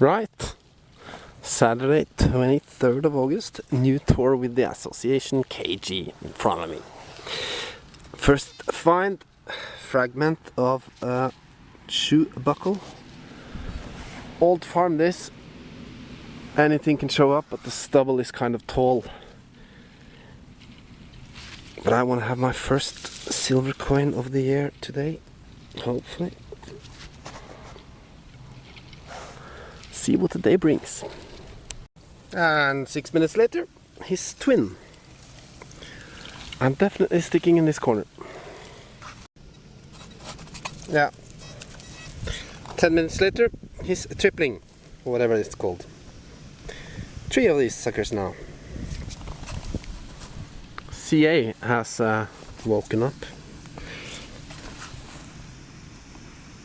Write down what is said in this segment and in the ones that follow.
Right, Saturday 23rd of August, new tour with the association KG in front of me. First find fragment of a shoe buckle. Old farm this, anything can show up, but the stubble is kind of tall. But I want to have my first silver coin of the year today, hopefully. See what the day brings. And 6 minutes later, his twin. I'm definitely sticking in this corner. Yeah. 10 minutes later, his tripling, or whatever it's called. 3 of these suckers now. CA has woken up.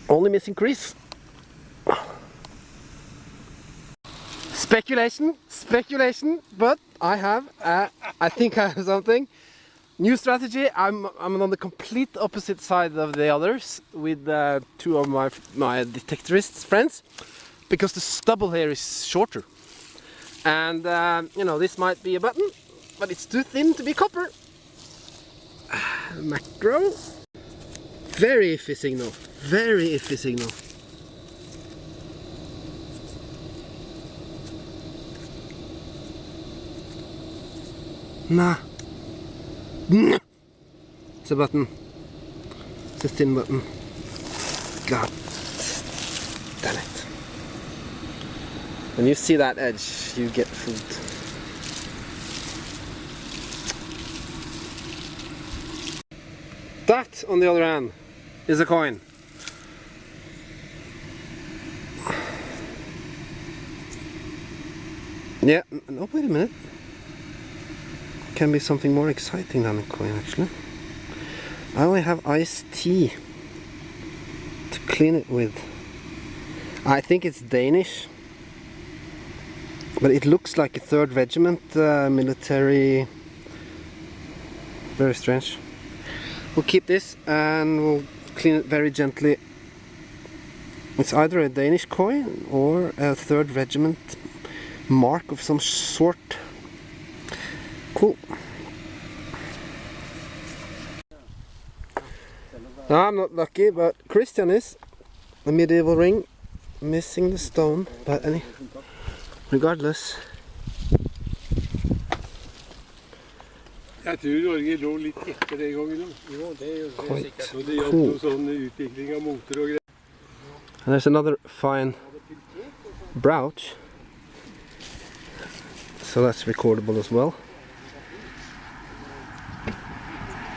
Only missing Chris. Speculation, but I think I have something. New strategy. I'm on the complete opposite side of the others with 2 of my detectorists friends, because the stubble here is shorter, and you know, this might be a button, but it's too thin to be copper. Macro. Very iffy signal. Very iffy signal. Nah. It's a button. It's a thin button. God damn it. When you see that edge, you get fooled. That, on the other hand, is a coin. Yeah, no, wait a minute. Can be something more exciting than a coin, actually. I only have iced tea to clean it with. I think it's Danish, but it looks like a 3rd regiment military. Very strange. We'll keep this and we'll clean it very gently. It's either a Danish coin or a 3rd regiment mark of some sort. Cool. No, I'm not lucky, but Christian is. The medieval ring, missing the stone, but regardless. Jeg tror Norge lå litt etter den gangen. Jo, det er jo sikkert. Og det gjaldt noe sånn utvikling av motor og greier. And there's another fine brooch. So that's recordable as well.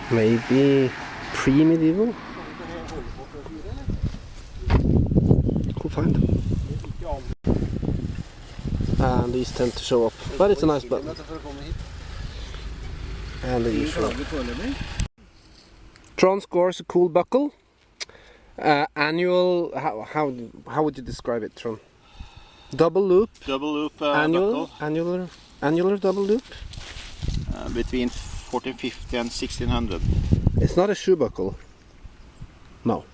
Maybe pre-medieval. Cool find. And these tend to show up, but it's a nice button. And the usual. Tron scores a cool buckle. Annual. How would you describe it, Tron? Double loop. Double loop annual. buckle. Annular double loop. Between 1450 and 1600. It's not a shoe buckle. No.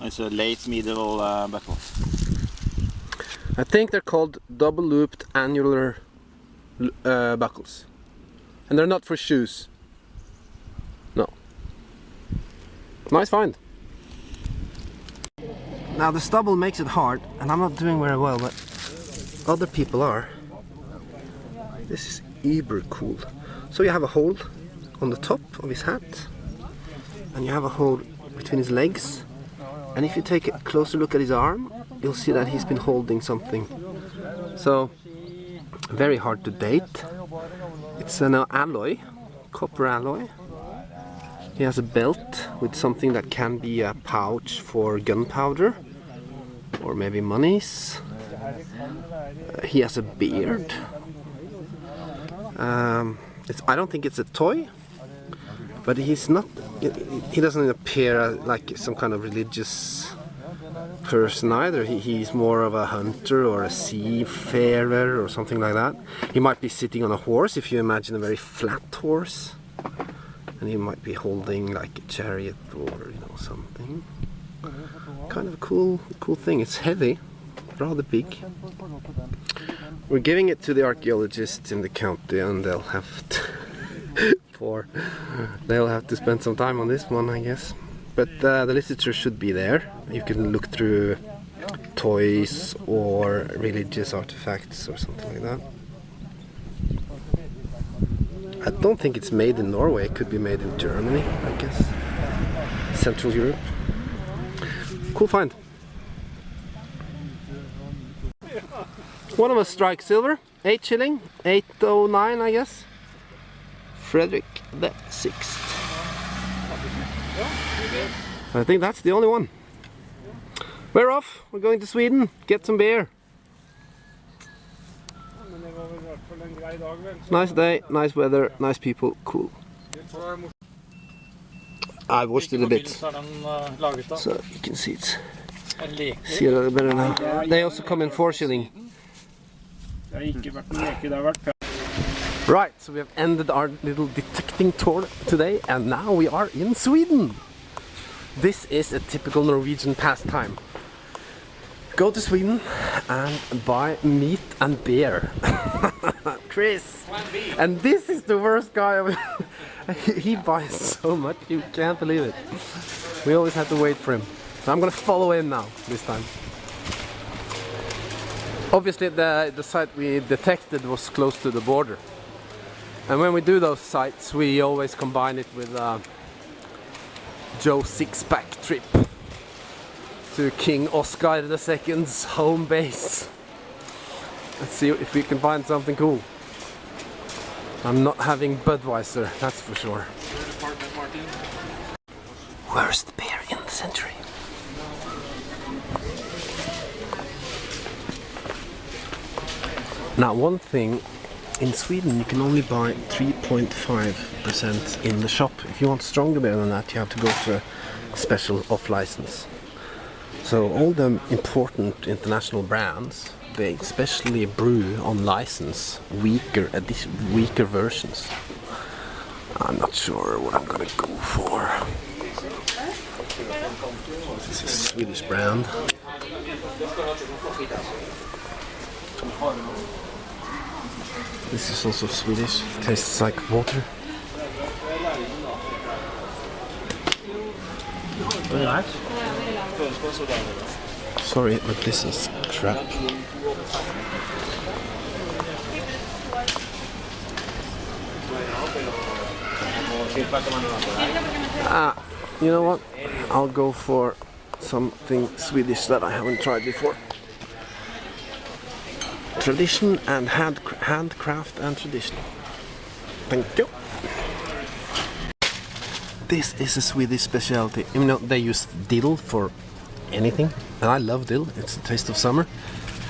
It's a late medieval buckle. I think they're called double looped annular buckles. And they're not for shoes. No. Nice find. Now the stubble makes it hard, and I'm not doing very well, but other people are. This is übercool. So you have a hole on the top of his hat, and you have a hole between his legs, and if you take a closer look at his arm, you'll see that he's been holding something. So, very hard to date. It's an alloy, copper alloy. He has a belt with something that can be a pouch for gunpowder, or maybe monies. He has a beard. I don't think it's a toy, but he's not. He doesn't appear like some kind of religious person either. He's more of a hunter or a seafarer or something like that. He might be sitting on a horse, if you imagine a very flat horse, and he might be holding like a chariot or something. Kind of a cool thing. It's heavy, rather big. We're giving it to the archaeologists in the county, and they'll have to spend some time on this one, I guess. But the literature should be there. You can look through toys or religious artifacts or something like that. I don't think it's made in Norway. It could be made in Germany, I guess. Central Europe. Cool find. One of us strikes silver. 8 shilling. 809, I guess. Frederick the 6th. I think that's the only one. We're off. We're going to Sweden. Get some beer. Nice day, nice weather, nice people, cool. I watched it a bit, so you can see it. See it a little better now. They also come in 4 shilling. Right, so we have ended our little detecting tour today, and now we are in Sweden. This is a typical Norwegian pastime. Go to Sweden and buy meat and beer. Chris! And this is the worst guy ever. He buys so much, you can't believe it. We always have to wait for him. So I'm gonna follow him now, this time. Obviously the site we detected was close to the border. And when we do those sites, we always combine it with Joe's six-pack trip to King Oscar II's home base. Let's see if we can find something cool. I'm not having Budweiser, that's for sure. Worst beer in the century. Now, one thing, in Sweden you can only buy 3.5% in the shop. If you want stronger beer than that, you have to go for a special off license. So all the important international brands, they especially brew on license weaker versions. I'm not sure what I'm gonna go for. This is a Swedish brand. This is also Swedish. Tastes like water. Very nice. Sorry, but this is crap. You know what? I'll go for something Swedish that I haven't tried before. Tradition and handcraft and tradition. Thank you. This is a Swedish specialty. You know, they use dill for anything, and I love dill. It's the taste of summer.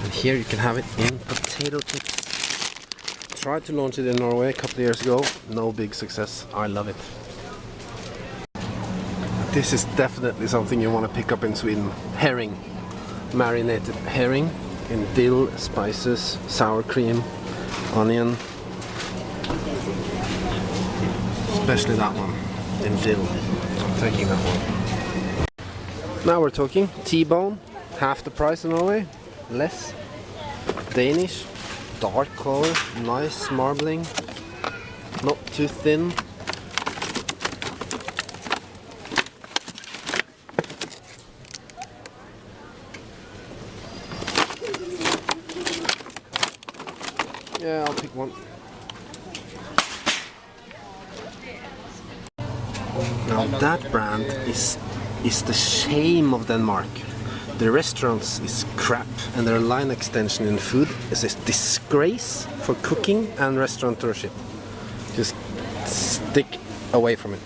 And here you can have it in potato chips. Tried to launch it in Norway a couple of years ago. No big success. I love it. This is definitely something you want to pick up in Sweden. Herring. Marinated herring in dill, spices, sour cream, onion. Especially that one in dill. I'm taking that one. Now we're talking. T-bone, half the price in Norway, less. Danish, dark color, nice marbling, not too thin. Yeah, I'll pick one. Now that brand is the shame of Denmark. The restaurants is crap, and their line extension in food is a disgrace for cooking and restaurateurship. Just stick away from it.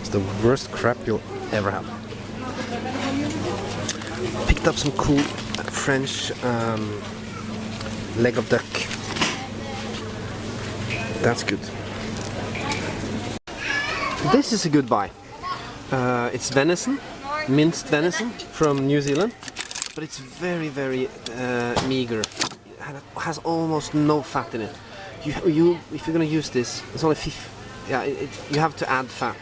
It's the worst crap you'll ever have. Picked up some cool French leg of duck. That's good. This is a good buy. It's venison, minced venison from New Zealand, but it's very, very meager. It has almost no fat in it. If you're going to use this, it's only you have to add fat.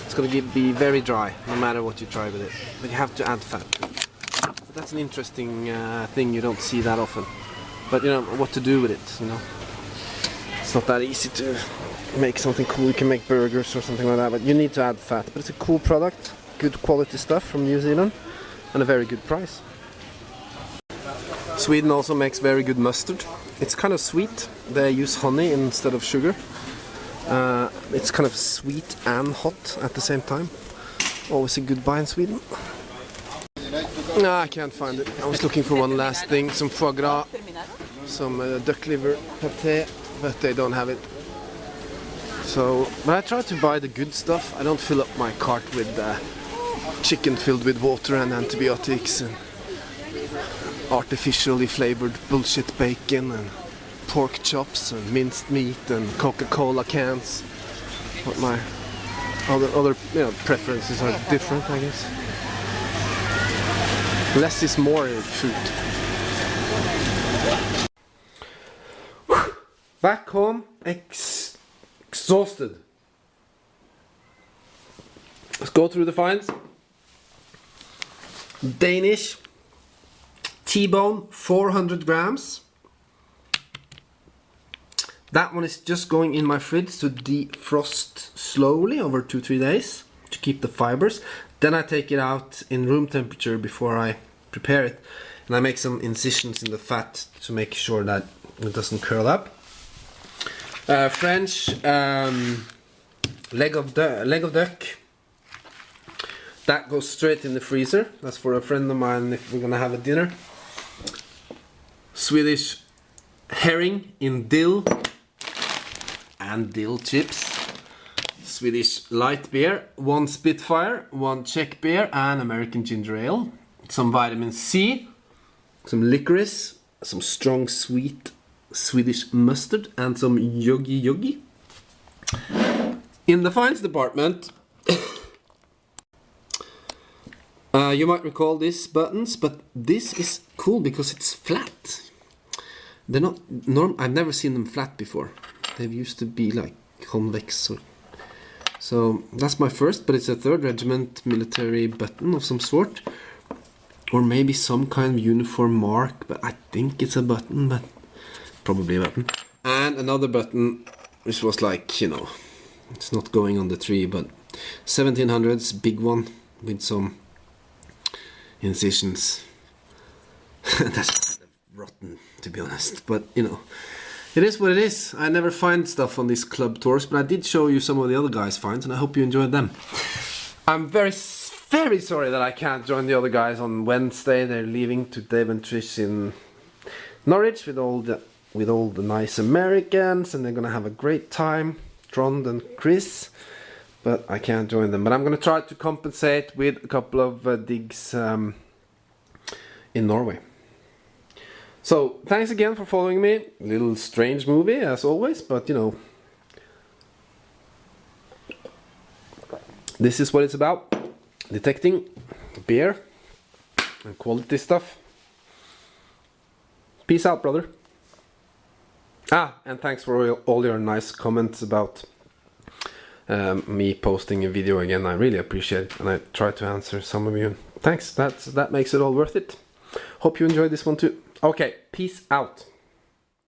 It's going to be very dry, no matter what you try with it. But you have to add fat. That's an interesting thing you don't see that often. But you know what to do with it, you know. It's not that easy to make something cool. You can make burgers or something like that, but you need to add fat. But it's a cool product, good quality stuff from New Zealand, and a very good price. Sweden also makes very good mustard. It's kind of sweet. They use honey instead of sugar. It's kind of sweet and hot at the same time. Always a good buy in Sweden. No, I can't find it. I was looking for one last thing, some foie gras, some duck liver pâté, but they don't have it. So, but I try to buy the good stuff. I don't fill up my cart with chicken filled with water and antibiotics and artificially flavored bullshit bacon and pork chops and minced meat and Coca-Cola cans. But my other preferences are different, I guess. Less is more in food. Back home, exhausted. Let's go through the finds. Danish T-bone, 400 grams. That one is just going in my fridge to defrost slowly over 2-3 days to keep the fibers. Then I take it out in room temperature before I prepare it, and I make some incisions in the fat to make sure that it doesn't curl up. French leg of duck. That goes straight in the freezer. That's for a friend of mine if we're gonna have a dinner. Swedish herring in dill and dill chips. Swedish light beer, 1 Spitfire, 1 Czech beer and American ginger ale. Some vitamin C, some licorice, some strong sweet Swedish mustard and some yogi. In the finds department, you might recall these buttons, but this is cool because it's flat. They're not I've never seen them flat before. They used to be like convex. So that's my first, but it's a 3rd Regiment military button of some sort, or maybe some kind of uniform mark. But I think it's a button, but probably a button. And another button, which was like, you know, it's not going on the tree, but 1700s, big one with some incisions. That's kind of rotten, to be honest, but you know, it is what it is. I never find stuff on these club tours, but I did show you some of the other guys' finds, and I hope you enjoyed them. I'm very sorry that I can't join the other guys on Wednesday. They're leaving to Dave and Trish in Norwich with all the nice Americans, and they're gonna have a great time, Trond and Chris. But I can't join them. But I'm gonna try to compensate with a couple of digs in Norway. So thanks again for following me. A little strange movie as always, but you know, this is what it's about. Detecting beer and quality stuff. Peace out, brother. And thanks for all your nice comments about me posting a video again. I really appreciate it, and I try to answer some of you. Thanks, that makes it all worth it. Hope you enjoyed this one too. Okay, peace out.